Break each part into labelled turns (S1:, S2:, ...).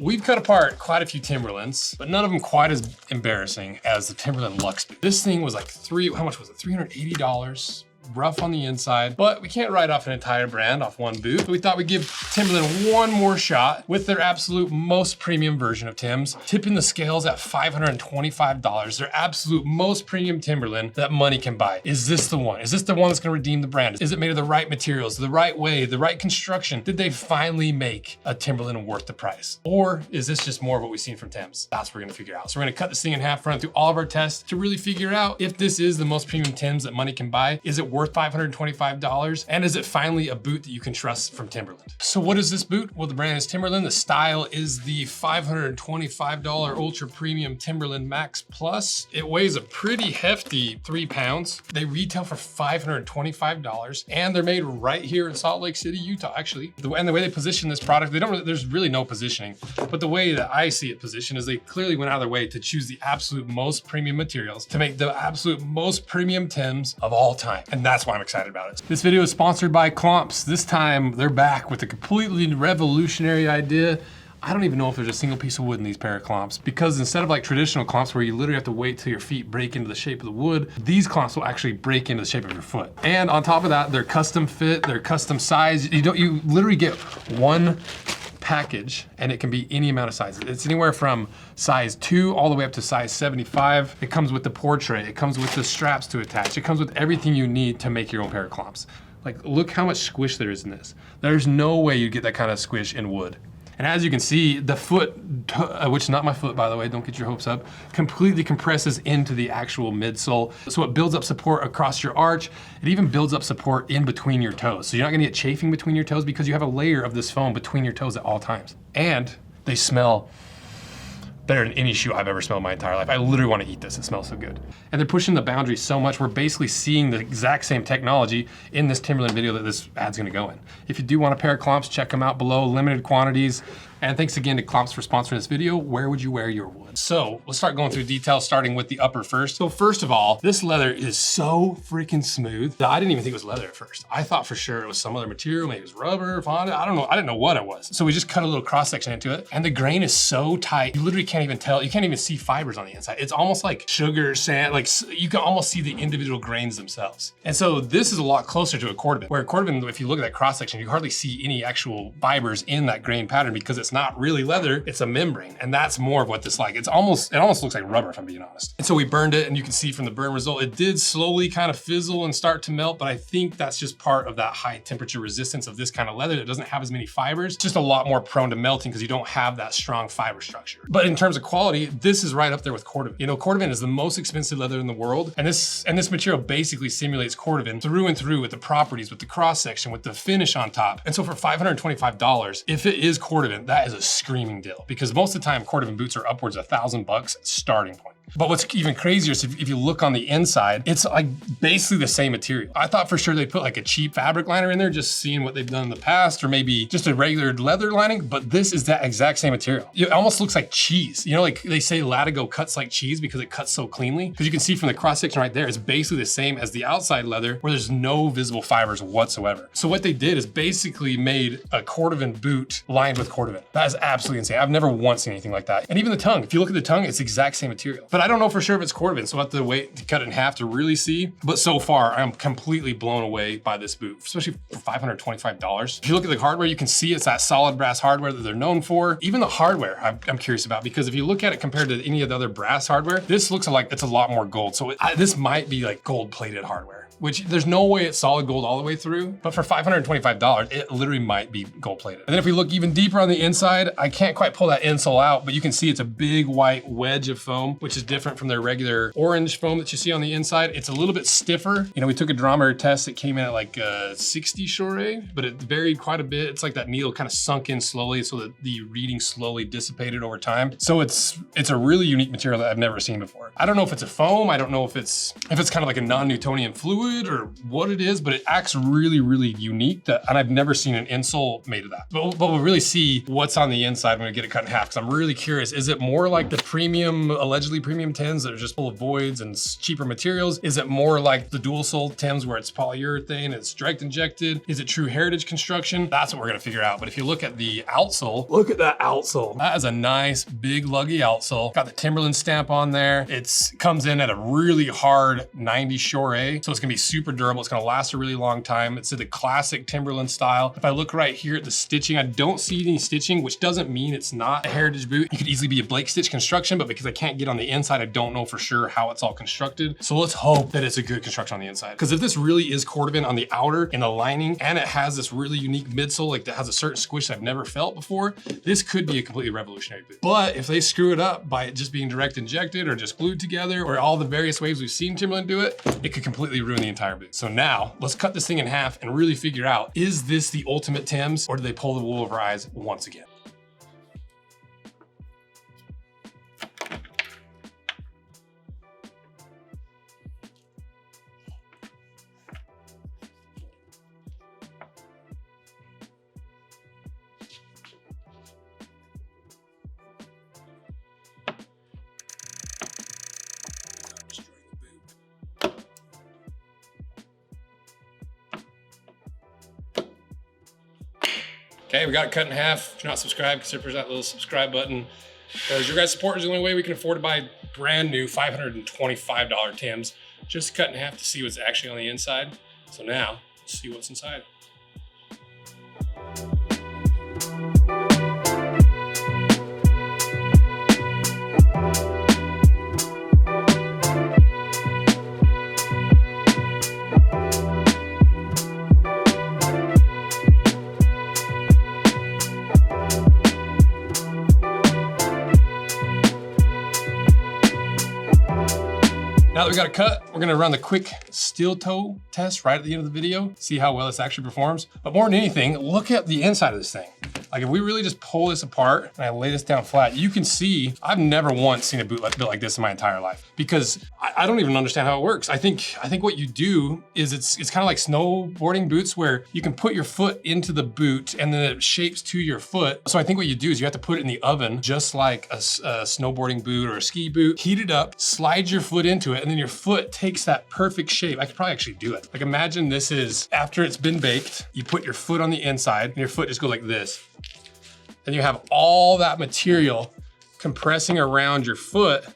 S1: We've cut apart quite a few Timberlands, but none of them quite as embarrassing as the Timberland Luxe boot. This thing was like how much was it? $380. Rough on the inside, but we can't write off an entire brand off one boot. So we thought we'd give Timberland one more shot with their absolute most premium version of Tim's, tipping the scales at $525, their absolute most premium Timberland that money can buy. Is this the one? Is this the one that's gonna redeem the brand? Is it made of the right materials, the right way, the right construction? Did they finally make a Timberland worth the price? Or is this just more of what we've seen from Tim's? That's what we're gonna figure out. So we're gonna cut this thing in half, run through all of our tests to really figure out if this is the most premium Tim's that money can buy. Is it worth $525? And is it finally a boot that you can trust from Timberland? So what is this boot? Well, the brand is Timberland. The style is the $525 ultra premium Timberland Max Plus. It weighs a pretty hefty 3 pounds. They retail for $525 and they're made right here in Salt Lake City, Utah, actually. And the way they position this product, there's really no positioning, but the way that I see it positioned is they clearly went out of their way to choose the absolute most premium materials to make the absolute most premium Timbs of all time. And that's why I'm excited about it. This video is sponsored by Clomps. This time they're back with a completely revolutionary idea. I don't even know if there's a single piece of wood in these pair of clomps, because instead of like traditional clomps where you literally have to wait till your feet break into the shape of the wood, these clomps will actually break into the shape of your foot. And on top of that, they're custom fit, they're custom size. You literally get one package and it can be any amount of sizes. It's anywhere from size 2 all the way up to size 75. It comes with the pour tray, it comes with the straps to attach, it comes with everything you need to make your own pair of clomps. Like, look how much squish there is in this. There's no way you get that kind of squish in wood. And as you can see, the foot, which is not my foot, by the way, don't get your hopes up, completely compresses into the actual midsole. So it builds up support across your arch. It even builds up support in between your toes. So you're not gonna get chafing between your toes because you have a layer of this foam between your toes at all times. And they smell better than any shoe I've ever smelled in my entire life. I literally want to eat this, it smells so good. And they're pushing the boundaries so much, we're basically seeing the exact same technology in this Timberland video that this ad's gonna go in. If you do want a pair of Clomps, check them out below, limited quantities. And thanks again to Clomps for sponsoring this video. Where would you wear your wood? So let's start going through details, starting with the upper first. So first of all, this leather is so freaking smooth. I didn't even think it was leather at first. I thought for sure it was some other material, maybe it was rubber, Fonda, I don't know. I didn't know what it was. So we just cut a little cross section into it and the grain is so tight, you literally can't even tell, you can't even see fibers on the inside. It's almost like sugar, sand, like you can almost see the individual grains themselves. And so this is a lot closer to a cordovan, where a cordovan, if you look at that cross section, you hardly see any actual fibers in that grain pattern because it's not really leather, it's a membrane. And that's more of what this like. It almost looks like rubber, if I'm being honest. And so we burned it and you can see from the burn result, it did slowly kind of fizzle and start to melt, but I think that's just part of that high temperature resistance of this kind of leather that doesn't have as many fibers. It's just a lot more prone to melting because you don't have that strong fiber structure. But in terms of quality, this is right up there with cordovan. You know, cordovan is the most expensive leather in the world. And this material basically simulates cordovan through and through with the properties, with the cross section, with the finish on top. And so for $525, if it is cordovan, that is a screaming deal, because most of the time cordovan boots are upwards of $1,000 starting point. But what's even crazier is if you look on the inside, it's like basically the same material. I thought for sure they put like a cheap fabric liner in there, just seeing what they've done in the past, or maybe just a regular leather lining, but this is that exact same material. It almost looks like cheese. You know, like they say Latigo cuts like cheese because it cuts so cleanly. Because you can see from the cross section right there, it's basically the same as the outside leather where there's no visible fibers whatsoever. So what they did is basically made a cordovan boot lined with cordovan. That is absolutely insane. I've never once seen anything like that. And even the tongue, if you look at the tongue, it's the exact same material. But I don't know for sure if it's cordovan, so I'll have to wait to cut it in half to really see. But so far, I'm completely blown away by this boot, especially for $525. If you look at the hardware, you can see it's that solid brass hardware that they're known for. Even the hardware, I'm curious about, because if you look at it compared to any of the other brass hardware, this looks like it's a lot more gold. So this might be like gold-plated hardware, which there's no way it's solid gold all the way through, but for $525, it literally might be gold plated. And then if we look even deeper on the inside, I can't quite pull that insole out, but you can see it's a big white wedge of foam, which is different from their regular orange foam that you see on the inside. It's a little bit stiffer. You know, we took a durometer test, it came in at like 60 Shore, but it varied quite a bit. It's like that needle kind of sunk in slowly so that the reading slowly dissipated over time. So it's a really unique material that I've never seen before. I don't know if it's a foam, I don't know if it's kind of like a non-Newtonian fluid or what it is, but it acts really, really unique, and I've never seen an insole made of that. But we'll really see what's on the inside when we get it cut in half, because I'm really curious. Is it more like the premium, allegedly premium premium Tims that are just full of voids and cheaper materials? Is it more like the Outsole Tims where it's polyurethane, it's direct injected? Is it true heritage construction? That's what we're gonna figure out. But if you look at the outsole, look at that outsole. That is a nice, big, luggy outsole. Got the Timberland stamp on there. It comes in at a really hard 90 Shore A, so it's gonna be super durable. It's gonna last a really long time. It's the classic Timberland style. If I look right here at the stitching, I don't see any stitching, which doesn't mean it's not a heritage boot. It could easily be a Blake stitch construction, but because I can't get on the inside, I don't know for sure how it's all constructed. So let's hope that it's a good construction on the inside. Because if this really is cordovan on the outer in the lining, and it has this really unique midsole, like that has a certain squish I've never felt before, this could be a completely revolutionary boot. But if they screw it up by it just being direct injected or just glued together or all the various ways we've seen Timberland do it, it could completely ruin the entire boot. So now let's cut this thing in half and really figure out, is this the ultimate Tims or do they pull the wool over our eyes once again? Okay, we got it cut in half. If you're not subscribed, consider pushing that little subscribe button. Because your guys' support is the only way we can afford to buy brand new $525 Tims. Just cut in half to see what's actually on the inside. So now, let's see what's inside. Now that we got it cut, we're gonna run the quick steel toe test right at the end of the video, see how well this actually performs. But more than anything, look at the inside of this thing. Like if we really just pull this apart and I lay this down flat, you can see, I've never once seen a boot built like this in my entire life because I don't even understand how it works. I think what you do is it's kind of like snowboarding boots where you can put your foot into the boot and then it shapes to your foot. So I think what you do is you have to put it in the oven just like a snowboarding boot or a ski boot, heat it up, slide your foot into it, and then your foot takes that perfect shape. I could probably actually do it. Like imagine this is, after it's been baked, you put your foot on the inside and your foot just goes like this. And you have all that material compressing around your foot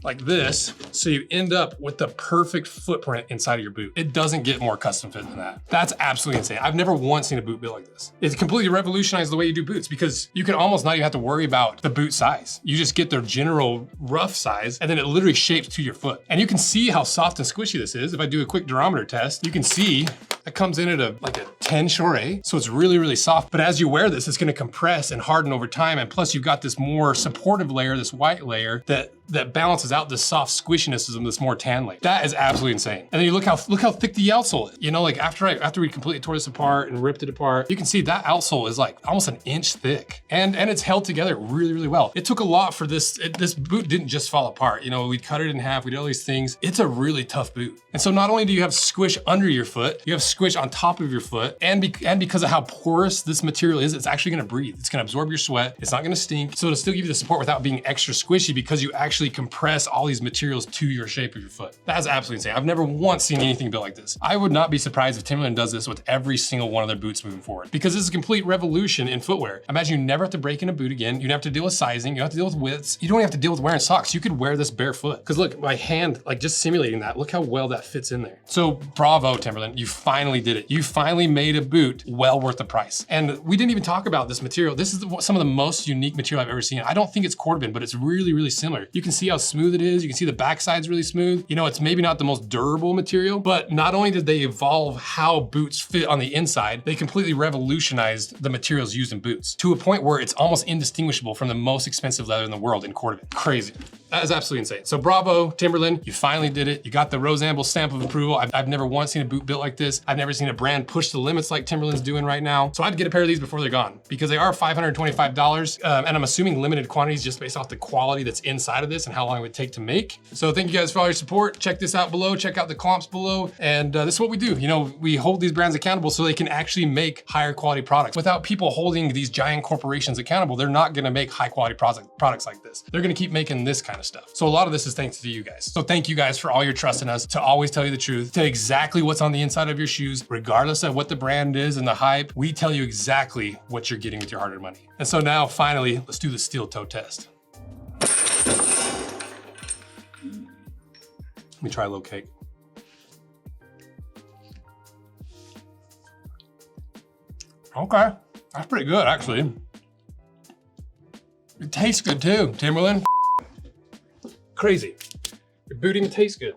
S1: like this, so you end up with the perfect footprint inside of your boot. It doesn't get more custom fit than that. That's absolutely insane. I've never once seen a boot built like this. It's completely revolutionized the way you do boots because you can almost not even have to worry about the boot size. You just get their general rough size and then it literally shapes to your foot. And you can see how soft and squishy this is. If I do a quick durometer test, you can see it comes in at like a 10 Shore A, so it's really, really soft. But as you wear this, it's gonna compress and harden over time. And plus you've got this more supportive layer, this white layer that balances out the soft squishiness of this more tan layer. That is absolutely insane. And then you look how thick the outsole is. You know, like after we completely tore this apart and ripped it apart, you can see that outsole is like almost an inch thick. And it's held together really, really well. It took a lot for this. This boot didn't just fall apart. You know, we cut it in half, we did all these things. It's a really tough boot. And so not only do you have squish under your foot, you have squish on top of your foot. And because of how porous this material is, it's actually gonna breathe. It's gonna absorb your sweat. It's not gonna stink. So it'll still give you the support without being extra squishy because you actually compress all these materials to your shape of your foot. That's absolutely insane. I've never once seen anything built like this. I would not be surprised if Timberland does this with every single one of their boots moving forward because this is a complete revolution in footwear. Imagine you never have to break in a boot again. You don't have to deal with sizing. You don't have to deal with widths. You don't have to deal with wearing socks. You could wear this barefoot. Because look, my hand, like just simulating that, look how well that fits in there. So bravo, Timberland. You finally did it. You finally made a boot well worth the price. And we didn't even talk about this material. This is some of the most unique material I've ever seen. I don't think it's cordovan, but it's really, really similar. You can see how smooth it is. You can see the backside's really smooth. You know, it's maybe not the most durable material, but not only did they evolve how boots fit on the inside, they completely revolutionized the materials used in boots to a point where it's almost indistinguishable from the most expensive leather in the world in cordovan. Crazy. That is absolutely insane. So bravo, Timberland, you finally did it. You got the Rose Anvil stamp of approval. I've never once seen a boot built like this. I've never seen a brand push the limits like Timberland's doing right now. So I had to get a pair of these before they're gone because they are $525. And I'm assuming limited quantities just based off the quality that's inside of this and how long it would take to make. So thank you guys for all your support. Check this out below. Check out the comps below. And this is what we do. You know, we hold these brands accountable so they can actually make higher quality products. Without people holding these giant corporations accountable, they're not gonna make high quality products like this. They're gonna keep making this kind of kind of stuff. So a lot of this is thanks to you guys. So thank you guys for all your trust in us, to always tell you the truth, to exactly what's on the inside of your shoes, regardless of what the brand is and the hype. We tell you exactly what you're getting with your hard-earned money. And so now finally, let's do the steel toe test. Let me try a little cake. Okay, that's pretty good actually. It tastes good too, Timberland. Crazy. Your boot even tastes good.